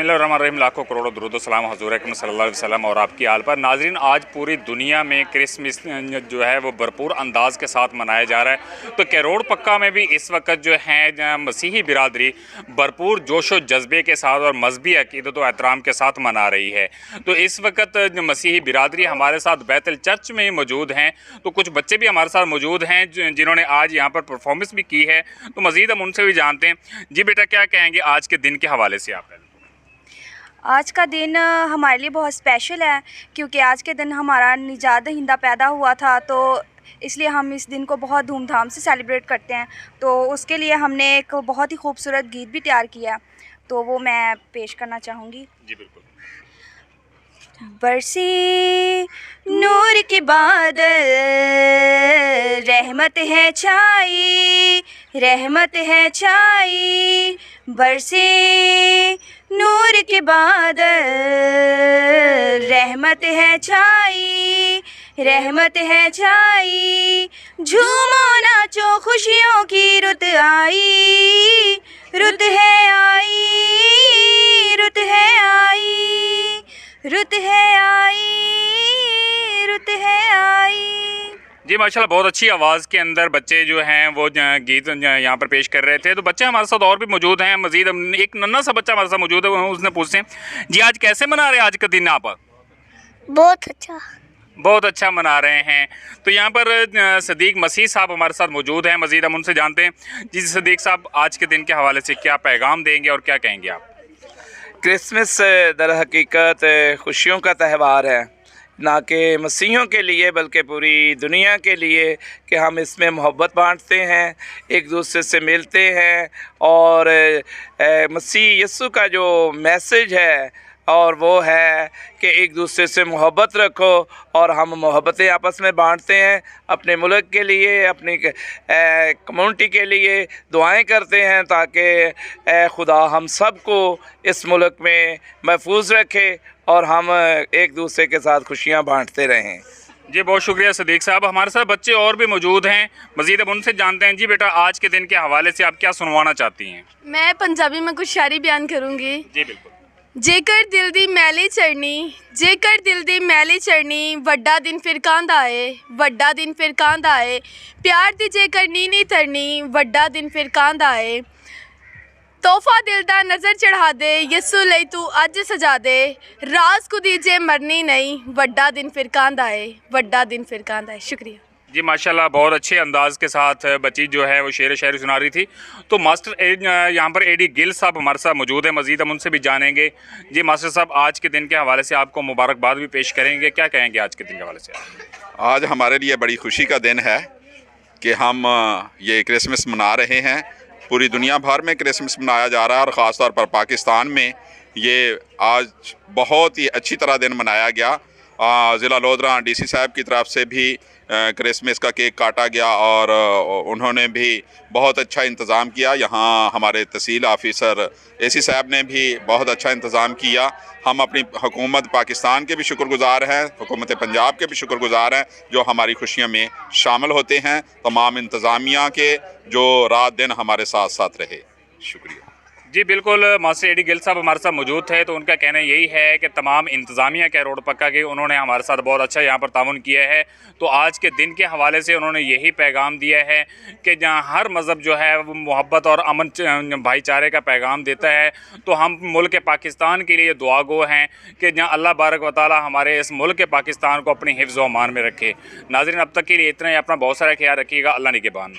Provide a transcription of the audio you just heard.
बिस्मिल्लाहिर्रहमानिर्रहीम। लाखों करोड़ों दुरूद सलाम हज़ूर अकरम सल्लल्लाहु अलैहि वसल्लम और आपकी आल पर। नाज़रीन, आज पूरी दुनिया में क्रिसमस जो है वो भरपूर अंदाज के साथ मनाया जा रहा है। तो कैरोड़ पक्का में भी इस वक्त जो है मसीही बिरादरी भरपूर जोश व जज्बे के साथ और मजहबी अक़ीदत व एहतराम के साथ मना रही है। तो इस वक्त मसीही बिरादरी हमारे साथ बैतल चर्च में मौजूद हैं। तो कुछ बच्चे भी हमारे साथ मौजूद हैं जिन्होंने आज यहाँ पर परफॉर्मेंस भी की है। तो मज़ीद हम उनसे भी जानते हैं। जी बेटा, क्या कहेंगे आज के दिन के हवाले से आप? आज का दिन हमारे लिए बहुत स्पेशल है क्योंकि आज के दिन हमारा निजात दहिंदा पैदा हुआ था, तो इसलिए हम इस दिन को बहुत धूमधाम से सेलिब्रेट करते हैं। तो उसके लिए हमने एक बहुत ही खूबसूरत गीत भी तैयार किया, तो वो मैं पेश करना चाहूँगी। जी बिल्कुल। बरसी नूर के बादल, रहमत है छाई, रहमत है छाई। बरसी नूर के बादल, रहमत है छाई, रहमत है छाई। झूमो नाचो खुशियों की रुत आई, रुत है आई, रुत है आई, रुत है आई, रुत है आई। जी माशाल्लाह, बहुत अच्छी आवाज़ के अंदर बच्चे जो हैं वो गीत यहाँ पर पेश कर रहे थे। तो बच्चे हमारे साथ और भी मौजूद हैं। मज़ीद एक नन्हा सा बच्चा हमारे साथ मौजूद है, उसने पूछते हैं जी आज कैसे मना रहे हैं आज का दिन आप? बहुत अच्छा, बहुत अच्छा मना रहे हैं। तो यहाँ पर सदीक मसीह साहब हमारे साथ मौजूद हैं। मज़ीद हम उनसे जानते हैं। जी सदीक साहब, आज के दिन के हवाले से क्या पैगाम देंगे और क्या कहेंगे आप? क्रिसमस दर हकीकत खुशियों का त्यौहार है, ना कि मसीहियों के लिए बल्कि पूरी दुनिया के लिए, कि हम इसमें मोहब्बत बांटते हैं, एक दूसरे से मिलते हैं। और मसीह यीशु का जो मैसेज है और वो है कि एक दूसरे से मोहब्बत रखो, और हम मोहब्बतें आपस में बांटते हैं। अपने मुल्क के लिए, अपनी कम्युनिटी के लिए दुआएं करते हैं ताकि खुदा हम सब को इस मुल्क में महफूज रखे और हम एक दूसरे के साथ खुशियां बांटते रहें। जी बहुत शुक्रिया सदीक साहब। हमारे साथ बच्चे और भी मौजूद हैं। मज़ीद अब उनसे जानते हैं। जी बेटा, आज के दिन के हवाले से आप क्या सुनवाना चाहती हैं? मैं पंजाबी में कुछ शायरी बयान करूँगी। जी बिल्कुल। जेकर दिल दी मैली चढ़नी, जेकर दिल दी मैली चढ़नी, वड्डा दिन फिर कांदा आए, वड्डा दिन फिर कांदा आए। प्यार दी जेकर नीनी तरनी, वड्डा दिन फिर कांदा आए। तोहफा दिल दा नज़र चढ़ा दे, यस्सू लई तू अज सजा दे। राज को दीजिए मरनी नहीं, वड्डा दिन फिर कांदा आए, वड्डा दिन फिर कांदा आए। शुक्रिया। जी माशाल्लाह, बहुत अच्छे अंदाज के साथ बच्ची जो है वो शेर शायरी सुना रही थी। तो मास्टर यहाँ पर एडी गिल साहब हमारे साथ मौजूद है। मज़ीद हम उनसे भी जानेंगे। जी मास्टर साहब, आज के दिन के हवाले से आपको मुबारकबाद भी पेश करेंगे। क्या कहेंगे आज के दिन के हवाले से? आज हमारे लिए बड़ी खुशी का दिन है कि हम ये क्रिसमस मना रहे हैं। पूरी दुनिया भर में क्रिसमस मनाया जा रहा है और ख़ास तौर पर पाकिस्तान में ये आज बहुत ही अच्छी तरह दिन मनाया गया। ज़िला लोधरा डीसी साहब की तरफ से भी क्रिसमस का केक काटा गया और उन्होंने भी बहुत अच्छा इंतज़ाम किया। यहाँ हमारे तहसील ऑफिसर एसी साहब ने भी बहुत अच्छा इंतज़ाम किया। हम अपनी हुकूमत पाकिस्तान के भी शुक्रगुज़ार हैं, हुकूमत पंजाब के भी शुक्रगुज़ार हैं जो हमारी खुशियों में शामिल होते हैं। तमाम इंतज़ामिया के जो रात दिन हमारे साथ साथ रहे। शुक्रिया। जी बिल्कुल, मास्टर एडी गिल साहब हमारे साथ मौजूद थे। तो उनका कहना यही है कि तमाम इंतज़ामिया कैरोड़ पक्का के उन्होंने हमारे साथ बहुत अच्छा यहाँ पर ताउन किया है। तो आज के दिन के हवाले से उन्होंने यही पैगाम दिया है कि जहाँ हर मज़हब जो है वो मोहब्बत और अमन भाईचारे का पैगाम देता है। तो हम मुल्क पाकिस्तान के लिए दुआ गो हैं कि जहाँ अल्लाह बारक व तआला हमारे इस मुल्क पाकिस्तान को अपनी हिफ्ज़ व अमान में रखे। नाज़रीन, अब तक के लिए इतना ही। अपना बहुत सारा ख्याल रखिएगा। अल्लाह निगहबान।